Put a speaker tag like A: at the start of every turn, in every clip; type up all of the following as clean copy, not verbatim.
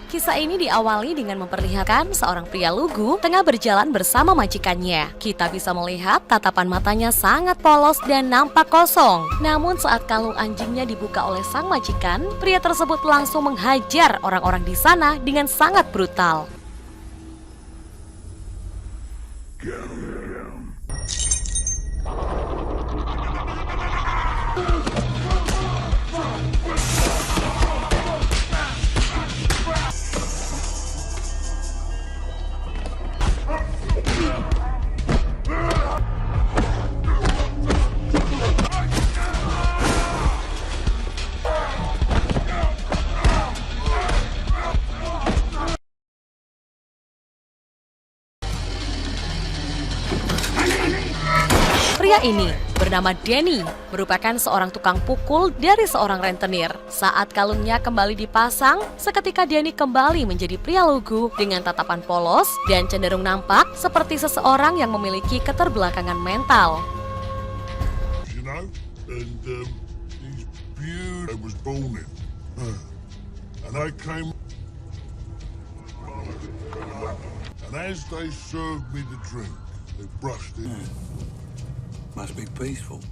A: Kisah ini diawali dengan memperlihatkan seorang pria lugu tengah berjalan bersama majikannya. Kita bisa melihat tatapan matanya sangat polos dan nampak kosong. Namun saat kalung anjingnya dibuka oleh sang majikan, pria tersebut langsung menghajar orang-orang di sana dengan sangat brutal. Pria ini bernama Denny, merupakan seorang tukang pukul dari seorang rentenir. Saat kalungnya kembali dipasang, seketika Denny kembali menjadi pria lugu dengan tatapan polos dan cenderung nampak seperti seseorang yang memiliki keterbelakangan mental.
B: You know, and these beauties I was born in, and I came, and as they served me the drink, they brushed it in.
C: Must be peaceful.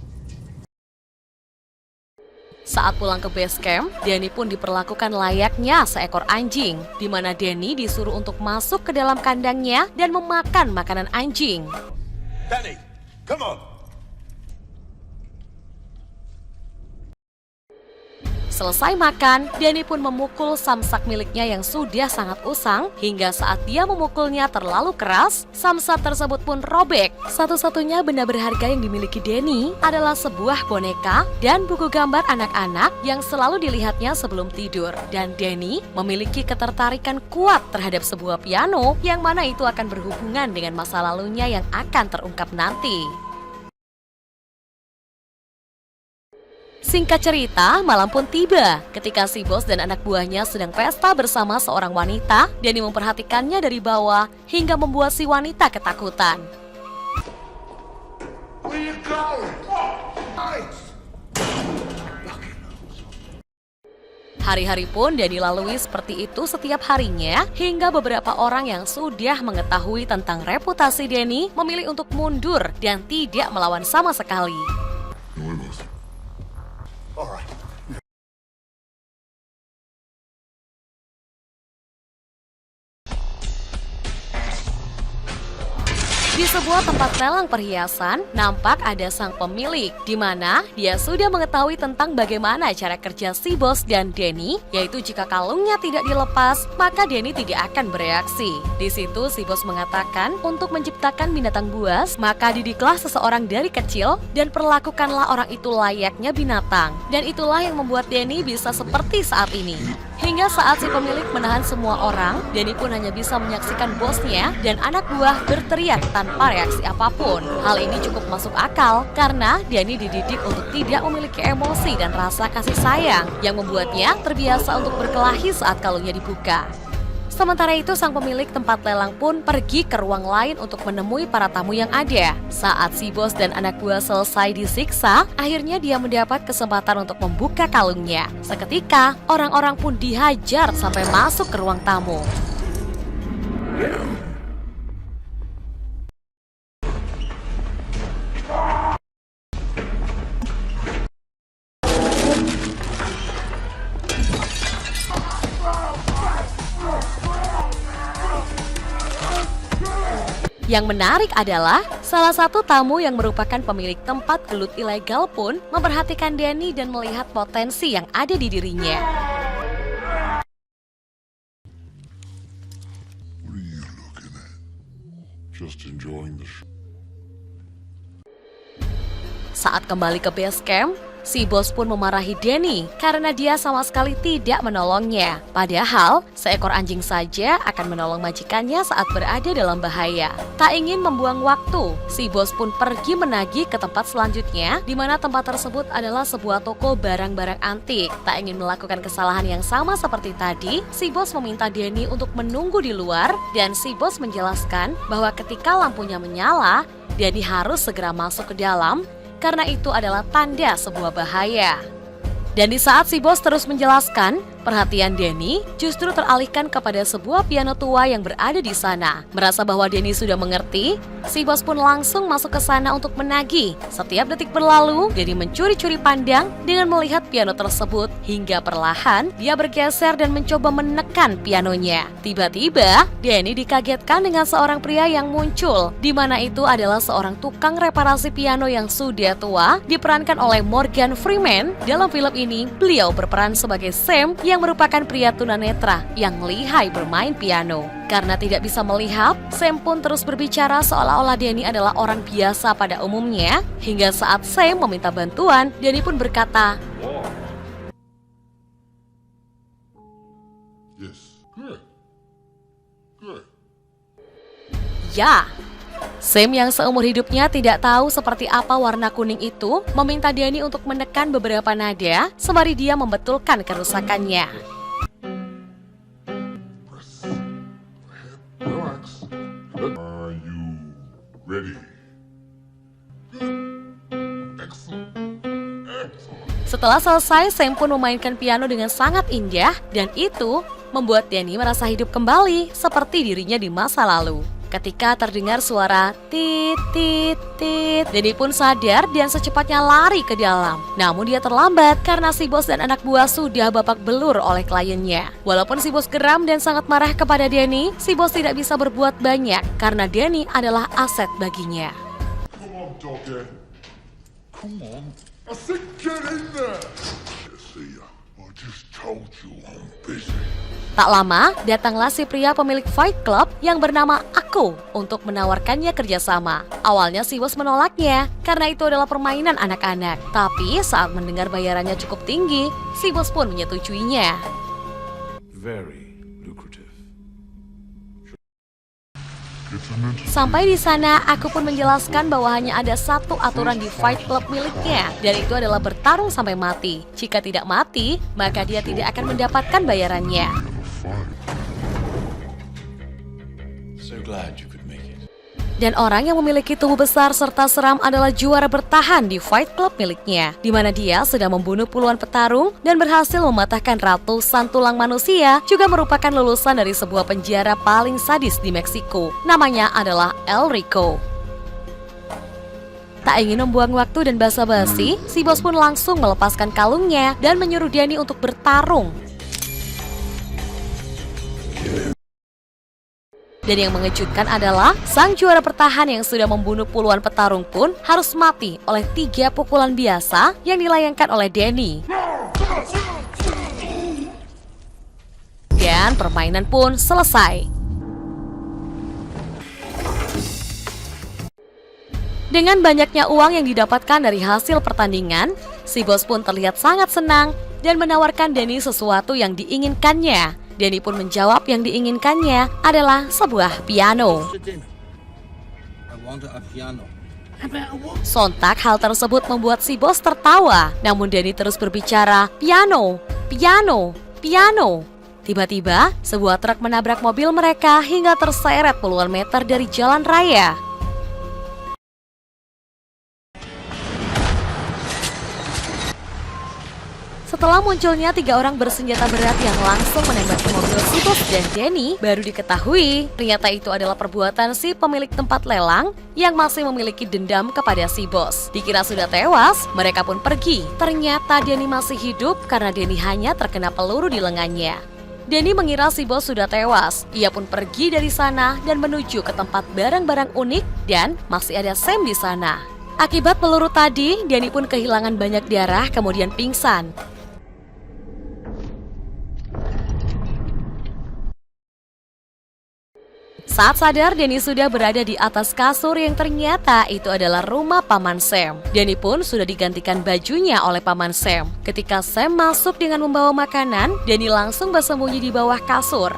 A: Saat pulang ke base camp, Denny pun diperlakukan layaknya seekor anjing, di mana Denny disuruh untuk masuk ke dalam kandangnya dan memakan makanan anjing.
C: Danny, come on.
A: Selesai makan, Denny pun memukul samsak miliknya yang sudah sangat usang, hingga saat dia memukulnya terlalu keras, samsak tersebut pun robek. Satu-satunya benda berharga yang dimiliki Denny adalah sebuah boneka dan buku gambar anak-anak yang selalu dilihatnya sebelum tidur. Dan Denny memiliki ketertarikan kuat terhadap sebuah piano, yang mana itu akan berhubungan dengan masa lalunya yang akan terungkap nanti. Singkat cerita, malam pun tiba ketika si bos dan anak buahnya sedang pesta bersama seorang wanita. Denny memperhatikannya dari bawah hingga membuat si wanita ketakutan.
B: Where you going?
A: Hari-hari pun Denny lalui seperti itu setiap harinya, hingga beberapa orang yang sudah mengetahui tentang reputasi Denny memilih untuk mundur dan tidak melawan sama sekali.
B: All right.
A: Di sebuah tempat lelang perhiasan, nampak ada sang pemilik, di mana dia sudah mengetahui tentang bagaimana cara kerja si bos dan Denny, yaitu jika kalungnya tidak dilepas, maka Denny tidak akan bereaksi. Di situ si bos mengatakan untuk menciptakan binatang buas, maka didiklah seseorang dari kecil dan perlakukanlah orang itu layaknya binatang. Dan itulah yang membuat Denny bisa seperti saat ini. Hingga saat si pemilik menahan semua orang, Denny pun hanya bisa menyaksikan bosnya dan anak buah berteriak tanpa reaksi apapun. Hal ini cukup masuk akal karena Denny dididik untuk tidak memiliki emosi dan rasa kasih sayang yang membuatnya terbiasa untuk berkelahi saat kalungnya dibuka. Sementara itu, sang pemilik tempat lelang pun pergi ke ruang lain untuk menemui para tamu yang ada. Saat si bos dan anak buah selesai disiksa, akhirnya dia mendapat kesempatan untuk membuka kalungnya. Seketika, orang-orang pun dihajar sampai masuk ke ruang tamu. Yang menarik adalah salah satu tamu yang merupakan pemilik tempat gelut ilegal pun memperhatikan Denny dan melihat potensi yang ada di dirinya.
B: What are you looking at? Just enjoying the show.
A: Saat kembali ke base camp, si bos pun memarahi Denny karena dia sama sekali tidak menolongnya. Padahal, seekor anjing saja akan menolong majikannya saat berada dalam bahaya. Tak ingin membuang waktu, si bos pun pergi menagih ke tempat selanjutnya, di mana tempat tersebut adalah sebuah toko barang-barang antik. Tak ingin melakukan kesalahan yang sama seperti tadi, si bos meminta Denny untuk menunggu di luar, dan si bos menjelaskan bahwa ketika lampunya menyala, Denny harus segera masuk ke dalam, karena itu adalah tanda sebuah bahaya. Dan di saat si bos terus menjelaskan, Perhatian Danny justru teralihkan kepada sebuah piano tua yang berada di sana. Merasa bahwa Danny sudah mengerti, si bos pun langsung masuk ke sana untuk menagih. Setiap detik berlalu, Danny mencuri-curi pandang dengan melihat piano tersebut hingga perlahan dia bergeser dan mencoba menekan pianonya. Tiba-tiba, Danny dikagetkan dengan seorang pria yang muncul, di mana itu adalah seorang tukang reparasi piano yang sudah tua, diperankan oleh Morgan Freeman. Dalam film ini, beliau berperan sebagai Sam yang merupakan pria tunanetra yang lihai bermain piano. Karena tidak bisa melihat, Sam pun terus berbicara seolah-olah Danny adalah orang biasa pada umumnya. Hingga saat Sam meminta bantuan, Danny pun berkata,
B: Yes. Good. Good.
A: "Ya." Sam yang seumur hidupnya tidak tahu seperti apa warna kuning itu meminta Danny untuk menekan beberapa nada sembari dia membetulkan kerusakannya.
B: Relax. Are you ready? Good. Excellent. Excellent.
A: Setelah selesai, Sam pun memainkan piano dengan sangat indah dan itu membuat Danny merasa hidup kembali seperti dirinya di masa lalu. Ketika terdengar suara tit tit tit, Danny pun sadar dan secepatnya lari ke dalam. Namun dia terlambat karena si bos dan anak buah sudah babak belur oleh kliennya. Walaupun si bos geram dan sangat marah kepada Danny, si bos tidak bisa berbuat banyak karena Danny adalah aset baginya.
B: Come on, doggy. Come on. I said get in there. See ya. I just told you I'm busy.
A: Tak lama, datanglah si pria pemilik Fight Club yang bernama Ako untuk menawarkannya kerjasama. Awalnya si bos menolaknya karena itu adalah permainan anak-anak. Tapi saat mendengar bayarannya cukup tinggi, si bos pun menyetujuinya.
C: Very lucrative.
A: Sampai di sana, aku pun menjelaskan bahwa hanya ada satu aturan di Fight Club miliknya, dan itu adalah bertarung sampai mati. Jika tidak mati, maka dia tidak akan mendapatkan bayarannya.
C: So glad you could make it.
A: Dan orang yang memiliki tubuh besar serta seram adalah juara bertahan di Fight Club miliknya, di mana dia sudah membunuh puluhan petarung dan berhasil mematahkan ratusan tulang manusia, juga merupakan lulusan dari sebuah penjara paling sadis di Meksiko. Namanya adalah El Rico. Tak ingin membuang waktu dan basa-basi, si bos pun langsung melepaskan kalungnya dan menyuruh Danny untuk bertarung. Dan yang mengejutkan adalah sang juara bertahan yang sudah membunuh puluhan petarung pun harus mati oleh 3 pukulan biasa yang dilayangkan oleh Danny. Dan permainan pun selesai. Dengan banyaknya uang yang didapatkan dari hasil pertandingan, si bos pun terlihat sangat senang dan menawarkan Danny sesuatu yang diinginkannya. Danny pun menjawab yang diinginkannya adalah sebuah piano.
D: I want a piano.
A: Sontak hal tersebut membuat si bos tertawa. Namun Danny terus berbicara, piano, piano, piano. Tiba-tiba, sebuah truk menabrak mobil mereka hingga terseret puluhan meter dari jalan raya. Setelah munculnya 3 orang bersenjata berat yang langsung menembaki mobil si bos dan Danny, baru diketahui ternyata itu adalah perbuatan si pemilik tempat lelang yang masih memiliki dendam kepada si bos. Dikira sudah tewas, mereka pun pergi. Ternyata Danny masih hidup karena Danny hanya terkena peluru di lengannya. Danny mengira si bos sudah tewas. Ia pun pergi dari sana dan menuju ke tempat barang-barang unik dan masih ada Sam di sana. Akibat peluru tadi, Danny pun kehilangan banyak darah kemudian pingsan. Saat sadar, Danny sudah berada di atas kasur yang ternyata itu adalah rumah Paman Sam. Danny pun sudah digantikan bajunya oleh Paman Sam. Ketika Sam masuk dengan membawa makanan, Danny langsung bersembunyi di bawah kasur.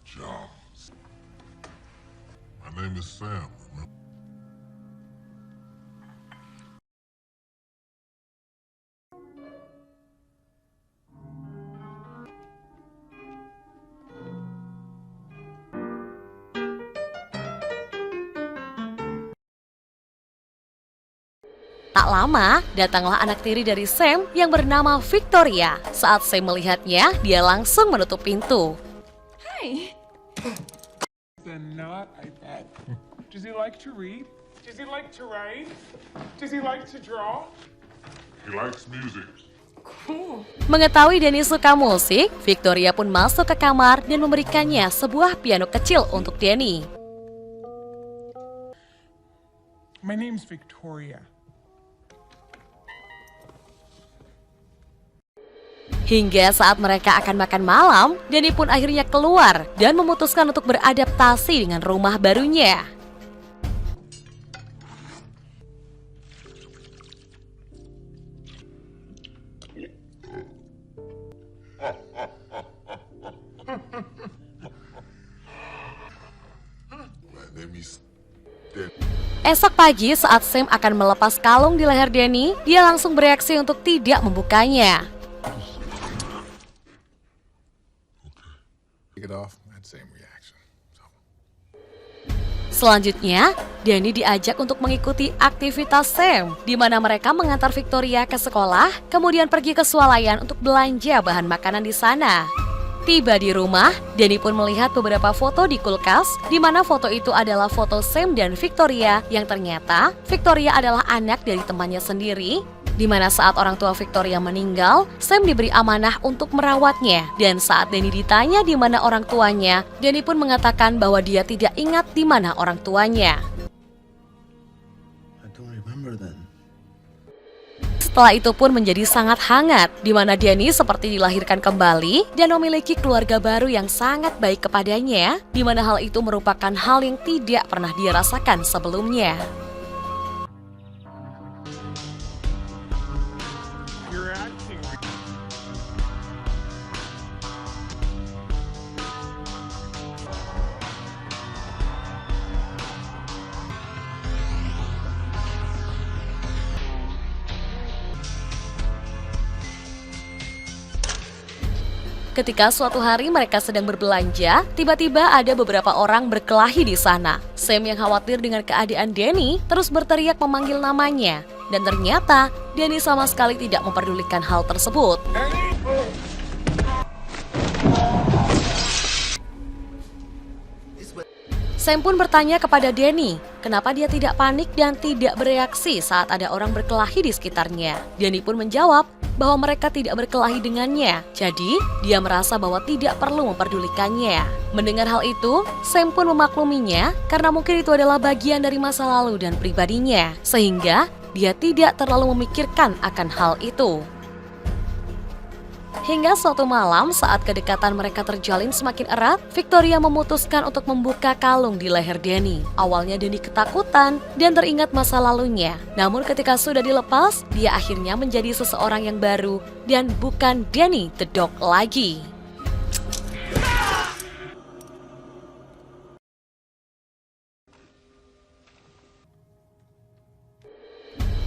B: John. My name is Sam. Remember?
A: Tak lama, datanglah anak tiri dari Sam yang bernama Victoria. Saat Sam melihatnya, dia langsung menutup pintu.
E: Hey.
F: Then not, I bet. Does he like to read? Does he like to write? Does he like to draw?
B: He likes music.
A: Mengetahui Danny suka musik, Victoria pun masuk ke kamar dan memberikannya sebuah piano kecil untuk Danny.
F: My name's Victoria.
A: Hingga saat mereka akan makan malam, Danny pun akhirnya keluar dan memutuskan untuk beradaptasi dengan rumah barunya.
B: Let me
A: Esok pagi saat Sam akan melepas kalung di leher Danny, dia langsung bereaksi untuk tidak membukanya.
B: take it off. That same reaction.
A: Selanjutnya, Danny diajak untuk mengikuti aktivitas Sam, di mana mereka mengantar Victoria ke sekolah, kemudian pergi ke swalayan untuk belanja bahan makanan di sana. Tiba di rumah, Danny pun melihat beberapa foto di kulkas, di mana foto itu adalah foto Sam dan Victoria, yang ternyata Victoria adalah anak dari temannya sendiri, di mana saat orang tua Victoria meninggal, Sam diberi amanah untuk merawatnya. Dan saat Danny ditanya di mana orang tuanya, Danny pun mengatakan bahwa dia tidak ingat di mana orang tuanya.
C: I don't remember then.
A: Setelah itu pun menjadi sangat hangat, di mana Danny seperti dilahirkan kembali dan memiliki keluarga baru yang sangat baik kepadanya, di mana hal itu merupakan hal yang tidak pernah dia rasakan sebelumnya.
F: You're acting.
A: Ketika suatu hari mereka sedang berbelanja, tiba-tiba ada beberapa orang berkelahi di sana. Sam yang khawatir dengan keadaan Danny terus berteriak memanggil namanya. Dan ternyata Danny sama sekali tidak memperdulikan hal tersebut. Sam pun bertanya kepada Danny, kenapa dia tidak panik dan tidak bereaksi saat ada orang berkelahi di sekitarnya. Danny pun menjawab bahwa mereka tidak berkelahi dengannya, jadi dia merasa bahwa tidak perlu memperdulikannya. Mendengar hal itu, Sam pun memakluminya karena mungkin itu adalah bagian dari masa lalu dan pribadinya, sehingga dia tidak terlalu memikirkan akan hal itu. Hingga suatu malam saat kedekatan mereka terjalin semakin erat, Victoria memutuskan untuk membuka kalung di leher Danny. Awalnya Danny ketakutan dan teringat masa lalunya. Namun ketika sudah dilepas, dia akhirnya menjadi seseorang yang baru dan bukan Danny the Dog lagi.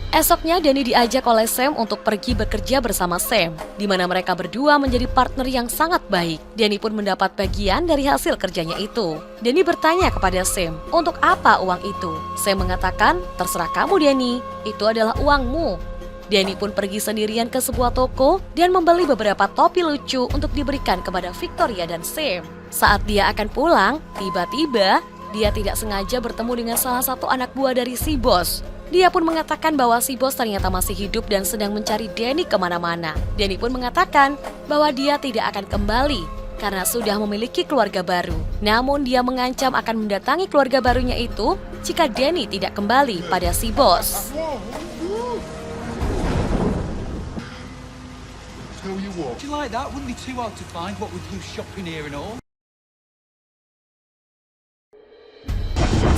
A: Esoknya Danny diajak oleh Sam untuk pergi bekerja bersama Sam, di mana mereka berdua menjadi partner yang sangat baik. Danny pun mendapat bagian dari hasil kerjanya itu. Danny bertanya kepada Sam, untuk apa uang itu? Sam mengatakan, terserah kamu Danny, itu adalah uangmu. Danny pun pergi sendirian ke sebuah toko dan membeli beberapa topi lucu untuk diberikan kepada Victoria dan Sam. Saat dia akan pulang, tiba-tiba dia tidak sengaja bertemu dengan salah satu anak buah dari si bos. Dia pun mengatakan bahwa si bos ternyata masih hidup dan sedang mencari Danny kemana-mana. Danny pun mengatakan bahwa dia tidak akan kembali karena sudah memiliki keluarga baru. Namun dia mengancam akan mendatangi keluarga barunya itu jika Danny tidak kembali pada si bos.
B: Tell you what.
G: Do you like that? Wouldn't be too hard to find, what with you shopping here and all.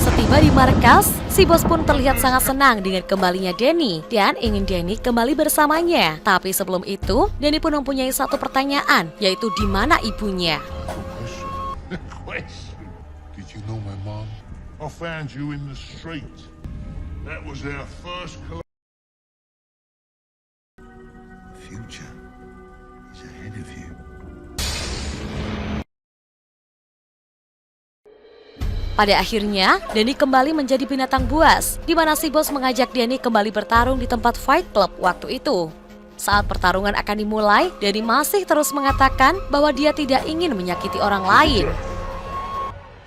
A: Setiba di markas, si bos pun terlihat sangat senang dengan kembalinya Danny dan ingin Danny kembali bersamanya. Tapi sebelum itu, Danny pun mempunyai satu pertanyaan, yaitu di mana ibunya.
B: Question. Did you know my mom? I found you in the street. That was our first
C: The future is ahead of you.
A: Pada akhirnya, Danny kembali menjadi binatang buas, di mana si bos mengajak Danny kembali bertarung di tempat Fight Club waktu itu. Saat pertarungan akan dimulai, Danny masih terus mengatakan bahwa dia tidak ingin menyakiti orang lain.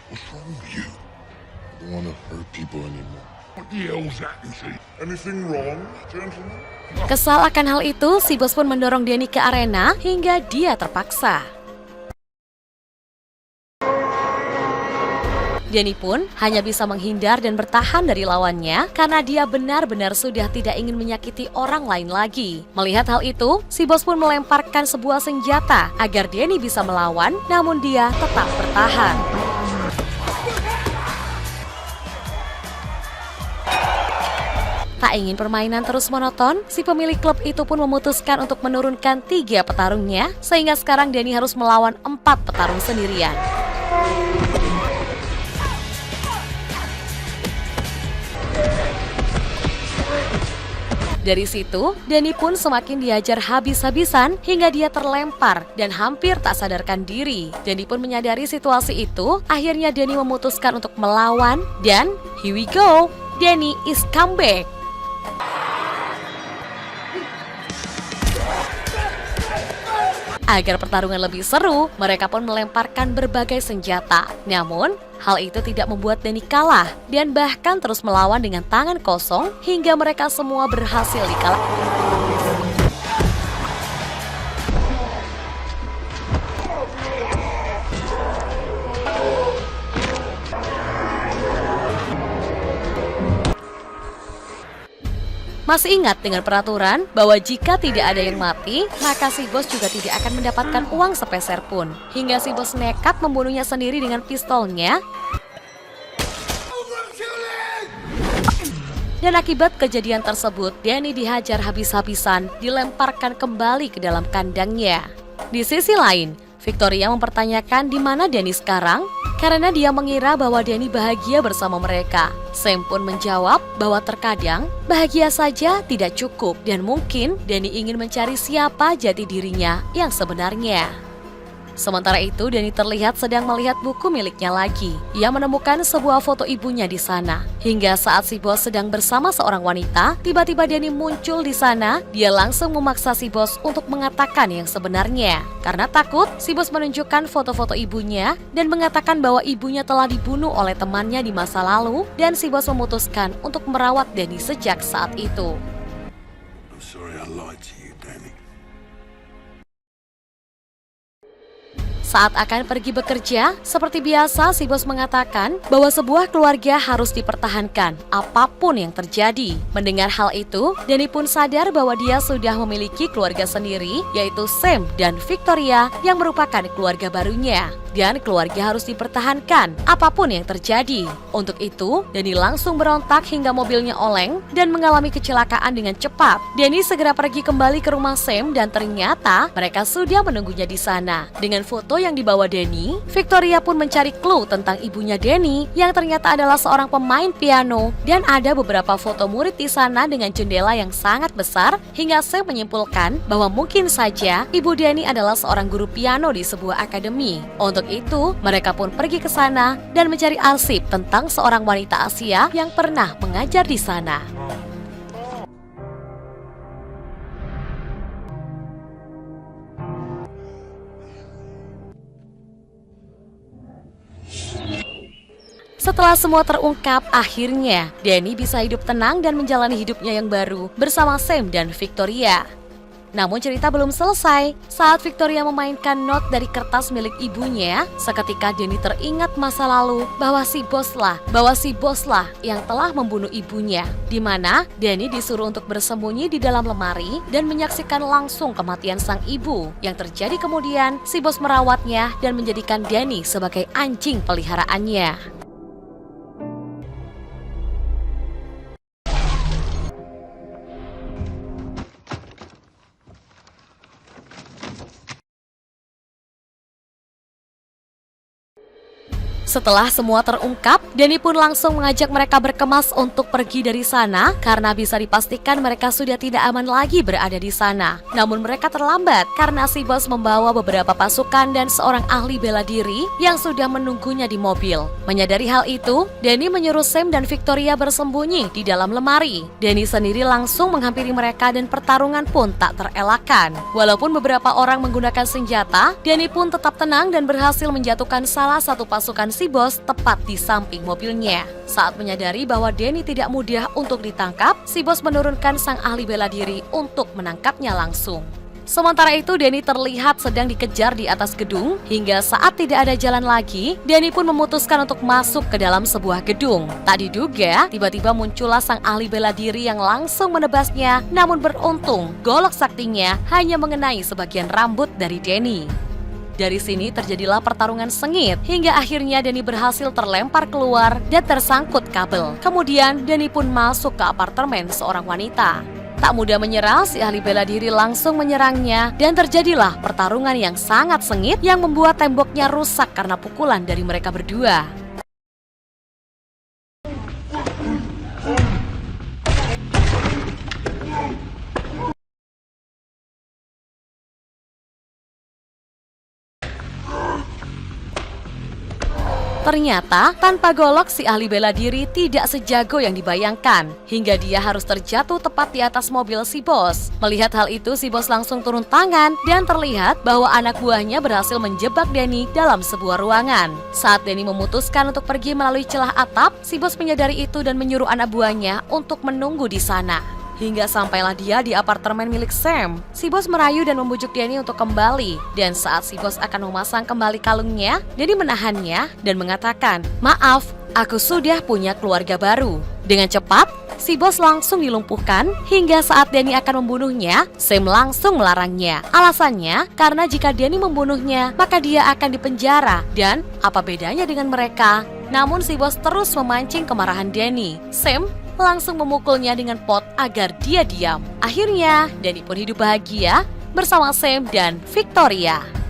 B: What's wrong with you? I don't want to hurt people anymore. What the hell's that you say? Anything wrong, gentlemen?
A: Kesal akan hal itu, si bos pun mendorong Danny ke arena hingga dia terpaksa. Danny pun hanya bisa menghindar dan bertahan dari lawannya karena dia benar-benar sudah tidak ingin menyakiti orang lain lagi. Melihat hal itu, si bos pun melemparkan sebuah senjata agar Danny bisa melawan, namun dia tetap bertahan. Tak ingin permainan terus monoton, si pemilik klub itu pun memutuskan untuk menurunkan 3 petarungnya, sehingga sekarang Danny harus melawan 4 petarung sendirian. Dari situ, Danny pun semakin diajar habis-habisan hingga dia terlempar dan hampir tak sadarkan diri. Danny pun menyadari situasi itu, akhirnya Danny memutuskan untuk melawan dan here we go, Danny is comeback. Agar pertarungan lebih seru, mereka pun melemparkan berbagai senjata. Namun, hal itu tidak membuat Danny kalah dan bahkan terus melawan dengan tangan kosong hingga mereka semua berhasil dikalahkan. Masih ingat dengan peraturan bahwa jika tidak ada yang mati, maka si bos juga tidak akan mendapatkan uang sepeser pun. Hingga si bos nekat membunuhnya sendiri dengan pistolnya. Dan akibat kejadian tersebut, Danny dihajar habis-habisan, dilemparkan kembali ke dalam kandangnya. Di sisi lain, Victoria mempertanyakan di mana Danny sekarang karena dia mengira bahwa Danny bahagia bersama mereka. Sam pun menjawab bahwa terkadang bahagia saja tidak cukup dan mungkin Danny ingin mencari siapa jati dirinya yang sebenarnya. Sementara itu, Danny terlihat sedang melihat buku miliknya lagi. Ia menemukan sebuah foto ibunya di sana. Hingga saat si bos sedang bersama seorang wanita, tiba-tiba Danny muncul di sana. Dia langsung memaksa si bos untuk mengatakan yang sebenarnya. Karena takut, si bos menunjukkan foto-foto ibunya dan mengatakan bahwa ibunya telah dibunuh oleh temannya di masa lalu dan si bos memutuskan untuk merawat Danny sejak saat itu.
B: I'm sorry I lied to you, Danny.
A: Saat akan pergi bekerja, seperti biasa si bos mengatakan bahwa sebuah keluarga harus dipertahankan apapun yang terjadi. Mendengar hal itu, Danny pun sadar bahwa dia sudah memiliki keluarga sendiri, yaitu Sam dan Victoria yang merupakan keluarga barunya. Dan keluarga harus dipertahankan apapun yang terjadi. Untuk itu, Danny langsung berontak hingga mobilnya oleng dan mengalami kecelakaan dengan cepat. Danny segera pergi kembali ke rumah Sam dan ternyata mereka sudah menunggunya di sana. Dengan foto yang dibawa Danny, Victoria pun mencari clue tentang ibunya Danny yang ternyata adalah seorang pemain piano dan ada beberapa foto murid di sana dengan jendela yang sangat besar hingga Sam menyimpulkan bahwa mungkin saja ibu Danny adalah seorang guru piano di sebuah akademi. Untuk itu, mereka pun pergi ke sana dan mencari arsip tentang seorang wanita Asia yang pernah mengajar di sana. Setelah semua terungkap, akhirnya Danny bisa hidup tenang dan menjalani hidupnya yang baru bersama Sam dan Victoria. Namun cerita belum selesai. Saat Victoria memainkan not dari kertas milik ibunya, seketika Danny teringat masa lalu bahwa si boslah yang telah membunuh ibunya. Di mana Danny disuruh untuk bersembunyi di dalam lemari dan menyaksikan langsung kematian sang ibu. Yang terjadi kemudian, si bos merawatnya dan menjadikan Danny sebagai anjing peliharaannya. Setelah semua terungkap, Danny pun langsung mengajak mereka berkemas untuk pergi dari sana karena bisa dipastikan mereka sudah tidak aman lagi berada di sana. Namun mereka terlambat karena si bos membawa beberapa pasukan dan seorang ahli bela diri yang sudah menunggunya di mobil. Menyadari hal itu, Danny menyuruh Sam dan Victoria bersembunyi di dalam lemari. Danny sendiri langsung menghampiri mereka dan pertarungan pun tak terelakkan. Walaupun beberapa orang menggunakan senjata, Danny pun tetap tenang dan berhasil menjatuhkan salah satu pasukan si bos tepat di samping mobilnya. Saat menyadari bahwa Danny tidak mudah untuk ditangkap, si bos menurunkan sang ahli bela diri untuk menangkapnya langsung. Sementara itu, Danny terlihat sedang dikejar di atas gedung hingga saat tidak ada jalan lagi, Danny pun memutuskan untuk masuk ke dalam sebuah gedung. Tak diduga, tiba-tiba muncullah sang ahli bela diri yang langsung menebasnya, namun beruntung, golok saktinya hanya mengenai sebagian rambut dari Danny. Dari sini terjadilah pertarungan sengit hingga akhirnya Danny berhasil terlempar keluar dan tersangkut kabel. Kemudian Danny pun masuk ke apartemen seorang wanita. Tak mudah menyerah, si ahli bela diri langsung menyerangnya dan terjadilah pertarungan yang sangat sengit yang membuat temboknya rusak karena pukulan dari mereka berdua. Ternyata, tanpa golok si ahli bela diri tidak sejago yang dibayangkan, hingga dia harus terjatuh tepat di atas mobil si bos. Melihat hal itu, si bos langsung turun tangan dan terlihat bahwa anak buahnya berhasil menjebak Danny dalam sebuah ruangan. Saat Danny memutuskan untuk pergi melalui celah atap, si bos menyadari itu dan menyuruh anak buahnya untuk menunggu di sana. Hingga sampailah dia di apartemen milik Sam. Si bos merayu dan membujuk Danny untuk kembali. Dan saat si bos akan memasang kembali kalungnya, Danny menahannya dan mengatakan, "Maaf, aku sudah punya keluarga baru." Dengan cepat, si bos langsung dilumpuhkan hingga saat Danny akan membunuhnya, Sam langsung melarangnya. Alasannya, karena jika Danny membunuhnya, maka dia akan dipenjara. Dan apa bedanya dengan mereka? Namun si bos terus memancing kemarahan Danny. Sam langsung memukulnya dengan pot agar dia diam. Akhirnya, Danny pun hidup bahagia bersama Sam dan Victoria.